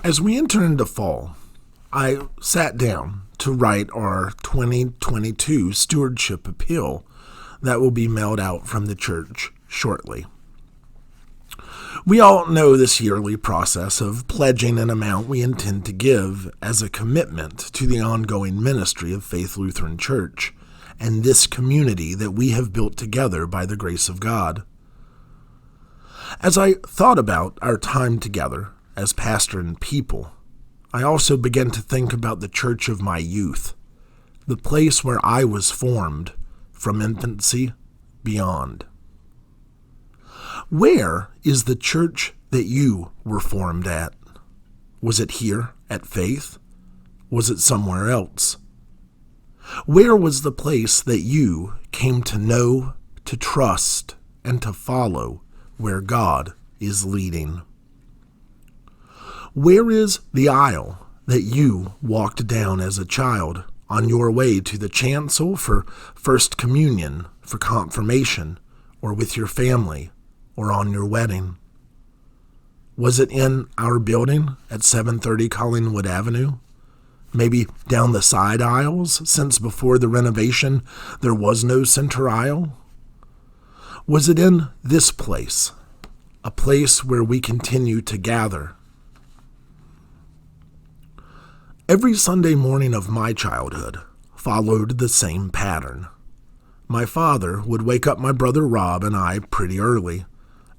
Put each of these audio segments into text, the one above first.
As we enter into fall, I sat down to write our 2022 stewardship appeal that will be mailed out from the church shortly. We all know this yearly process of pledging an amount we intend to give as a commitment to the ongoing ministry of Faith Lutheran Church and this community that we have built together by the grace of God. As I thought about our time together as pastor and people, I also began to think about the church of my youth, the place where I was formed from infancy beyond. Where is the church that you were formed at? Was it here at Faith? Was it somewhere else? Where was the place that you came to know, to trust, and to follow where God is leading? Where is the aisle that you walked down as a child on your way to the chancel for First Communion, for confirmation, or with your family, or on your wedding? Was it in our building at 730 Collingwood Avenue? Maybe down the side aisles, since before the renovation there was no center aisle? Was it in this place, a place where we continue to gather? Every Sunday morning of my childhood followed the same pattern. My father would wake up my brother Rob and I pretty early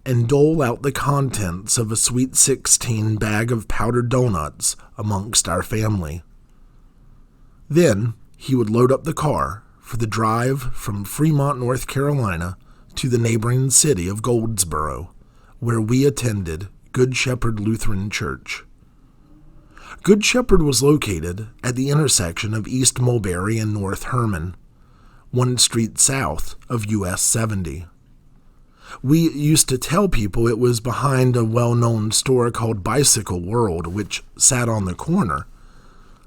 and dole out the contents of a Sweet 16 bag of powdered donuts amongst our family. Then he would load up the car for the drive from Fremont, North Carolina to the neighboring city of Goldsboro, where we attended Good Shepherd Lutheran Church. Good Shepherd was located at the intersection of East Mulberry and North Herman, 1 street south of US 70. We used to tell people it was behind a well-known store called Bicycle World, which sat on the corner,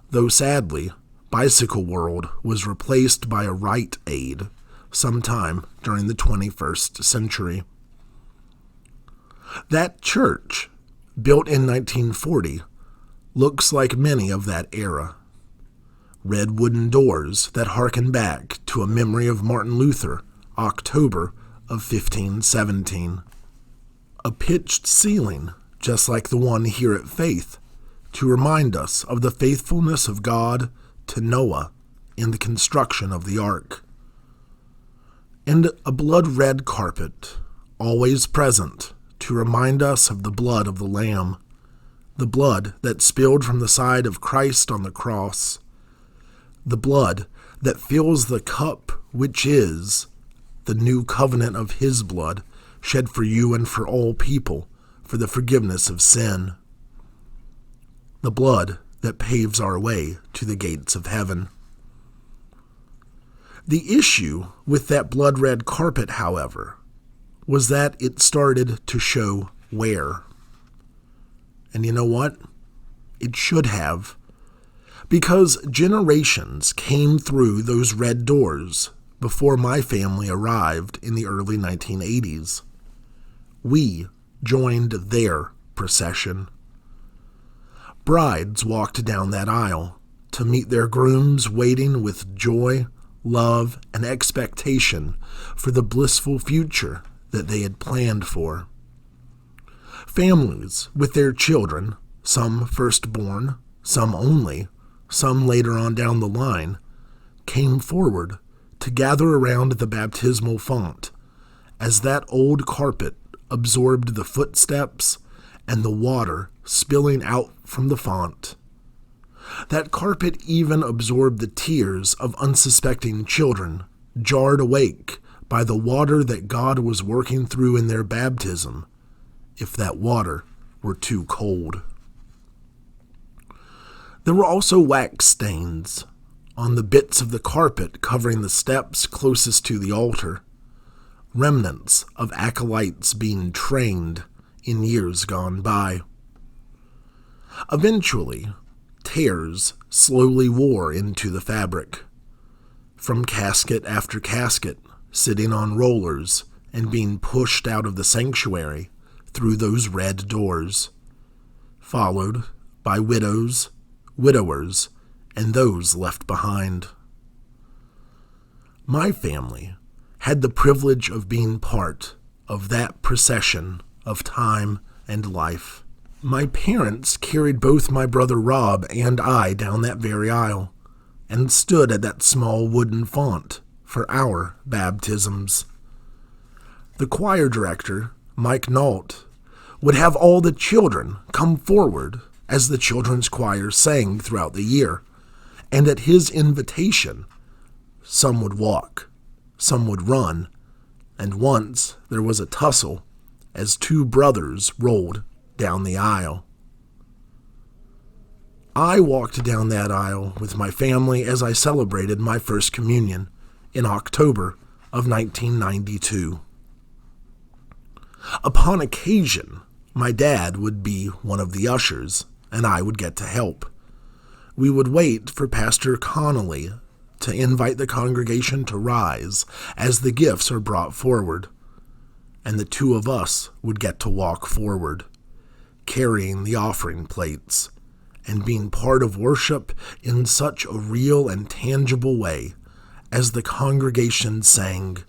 though sadly, Bicycle World was replaced by a Rite Aid sometime during the 21st century. That church, built in 1940, looks like many of that era. Red wooden doors that harken back to a memory of Martin Luther, October of 1517. A pitched ceiling, just like the one here at Faith, to remind us of the faithfulness of God to Noah in the construction of the ark. And a blood-red carpet, always present to remind us of the blood of the Lamb, the blood that spilled from the side of Christ on the cross, the blood that fills the cup which is the new covenant of his blood shed for you and for all people for the forgiveness of sin, the blood that paves our way to the gates of heaven. The issue with that blood-red carpet, however, was that it started to show wear. And you know what? It should have. Because generations came through those red doors before my family arrived in the early 1980s. We joined their procession. Brides walked down that aisle to meet their grooms waiting with joy, love, and expectation for the blissful future that they had planned for. Families with their children, some firstborn, some only, some later on down the line, came forward to gather around the baptismal font as that old carpet absorbed the footsteps and the water spilling out from the font. That carpet even absorbed the tears of unsuspecting children, jarred awake by the water that God was working through in their baptism, if that water were too cold. There were also wax stains on the bits of the carpet covering the steps closest to the altar, remnants of acolytes being trained in years gone by. Eventually, tears slowly wore into the fabric, from casket after casket sitting on rollers and being pushed out of the sanctuary through those red doors, followed by widows, widowers, and those left behind. My family had the privilege of being part of that procession of time and life. My parents carried both my brother Rob and I down that very aisle and stood at that small wooden font for our baptisms. The choir director, Mike Nault, would have all the children come forward as the children's choir sang throughout the year, and at his invitation, some would walk, some would run, and once there was a tussle as two brothers rolled down the aisle. I walked down that aisle with my family as I celebrated my first communion in October of 1992. Upon occasion, my dad would be one of the ushers, and I would get to help. We would wait for Pastor Connolly to invite the congregation to rise as the gifts are brought forward, and the two of us would get to walk forward, carrying the offering plates, and being part of worship in such a real and tangible way as the congregation sang,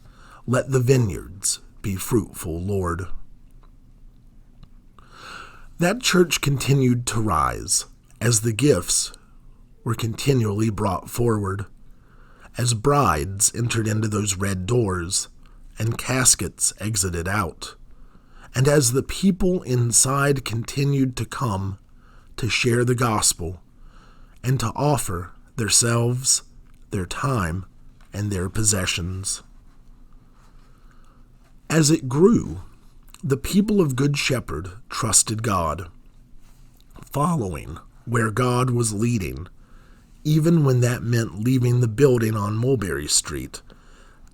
"Let the vineyards be fruitful, Lord." That church continued to rise as the gifts were continually brought forward, as brides entered into those red doors and caskets exited out, and as the people inside continued to come to share the gospel and to offer themselves, their time, and their possessions. As it grew, the people of Good Shepherd trusted God, following where God was leading, even when that meant leaving the building on Mulberry Street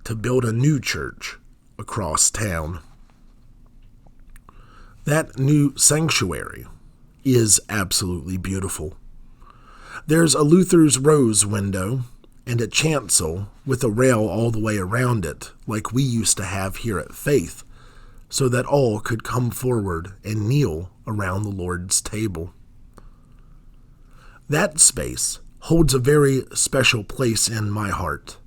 to build a new church across town. That new sanctuary is absolutely beautiful. There's a Luther's Rose window and a chancel with a rail all the way around it, like we used to have here at Faith, so that all could come forward and kneel around the Lord's table. That space holds a very special place in my heart,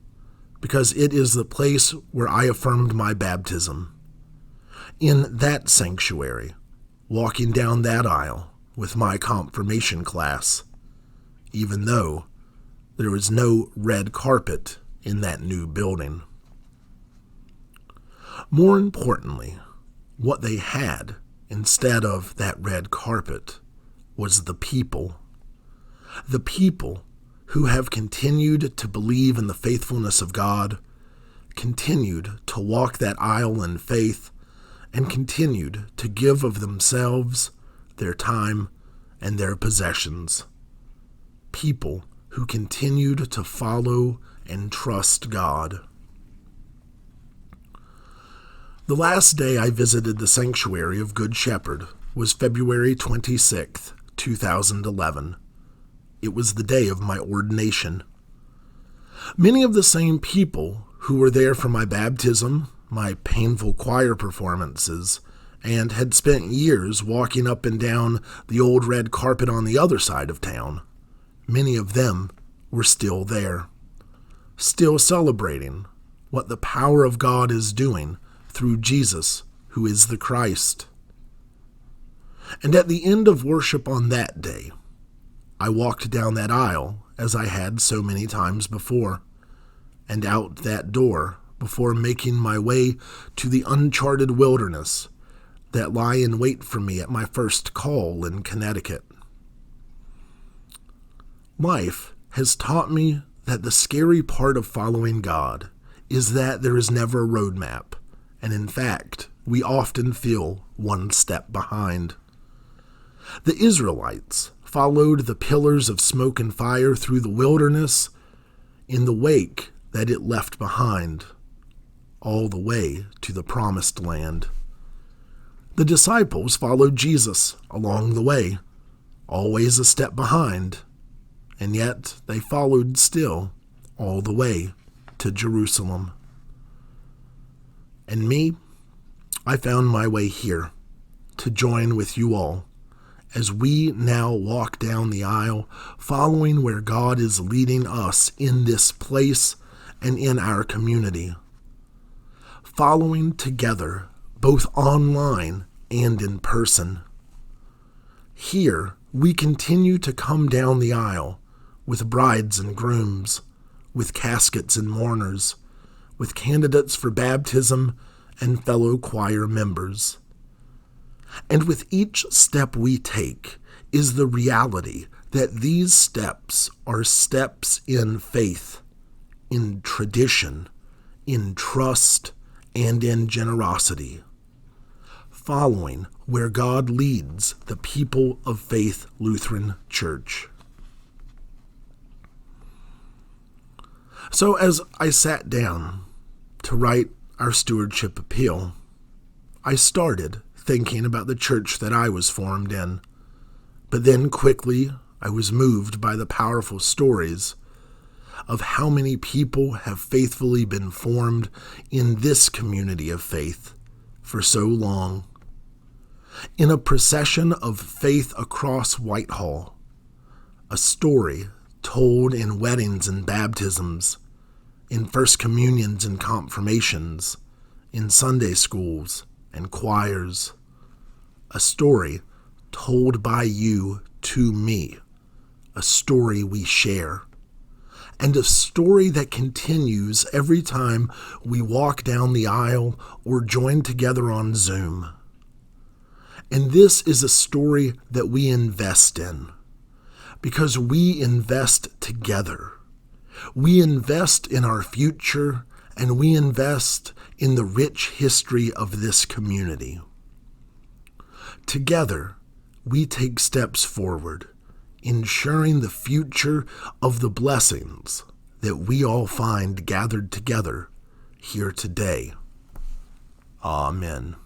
because it is the place where I affirmed my baptism. In that sanctuary, walking down that aisle with my confirmation class, even though there was no red carpet in that new building. More importantly, what they had instead of that red carpet was the people. The people who have continued to believe in the faithfulness of God, continued to walk that aisle in faith, and continued to give of themselves, their time, and their possessions. People who continued to follow and trust God. The last day I visited the sanctuary of Good Shepherd was February 26th, 2011. It was the day of my ordination. Many of the same people who were there for my baptism, my painful choir performances, and had spent years walking up and down the old red carpet on the other side of town, many of them were still there, still celebrating what the power of God is doing through Jesus, who is the Christ. And at the end of worship on that day, I walked down that aisle as I had so many times before, and out that door before making my way to the uncharted wilderness that lie in wait for me at my first call in Connecticut. Life has taught me that the scary part of following God is that there is never a roadmap, and in fact, we often feel one step behind. The Israelites followed the pillars of smoke and fire through the wilderness in the wake that it left behind, all the way to the promised land. The disciples followed Jesus along the way, always a step behind, and yet they followed still all the way to Jerusalem. And me, I found my way here to join with you all as we now walk down the aisle, following where God is leading us in this place and in our community. Following together, both online and in person. Here, we continue to come down the aisle with brides and grooms, with caskets and mourners, with candidates for baptism and fellow choir members. And with each step we take is the reality that these steps are steps in faith, in tradition, in trust, and in generosity, following where God leads the People of Faith Lutheran Church. So as I sat down to write our stewardship appeal, I started thinking about the church that I was formed in, but then quickly I was moved by the powerful stories of how many people have faithfully been formed in this community of faith for so long. In a procession of faith across Whitehall, a story told in weddings and baptisms, in first communions and confirmations, in Sunday schools and choirs, a story told by you to me, a story we share, and a story that continues every time we walk down the aisle or join together on Zoom. And this is a story that we invest in, because we invest together. We invest in our future, and we invest in the rich history of this community. Together, we take steps forward, ensuring the future of the blessings that we all find gathered together here today. Amen.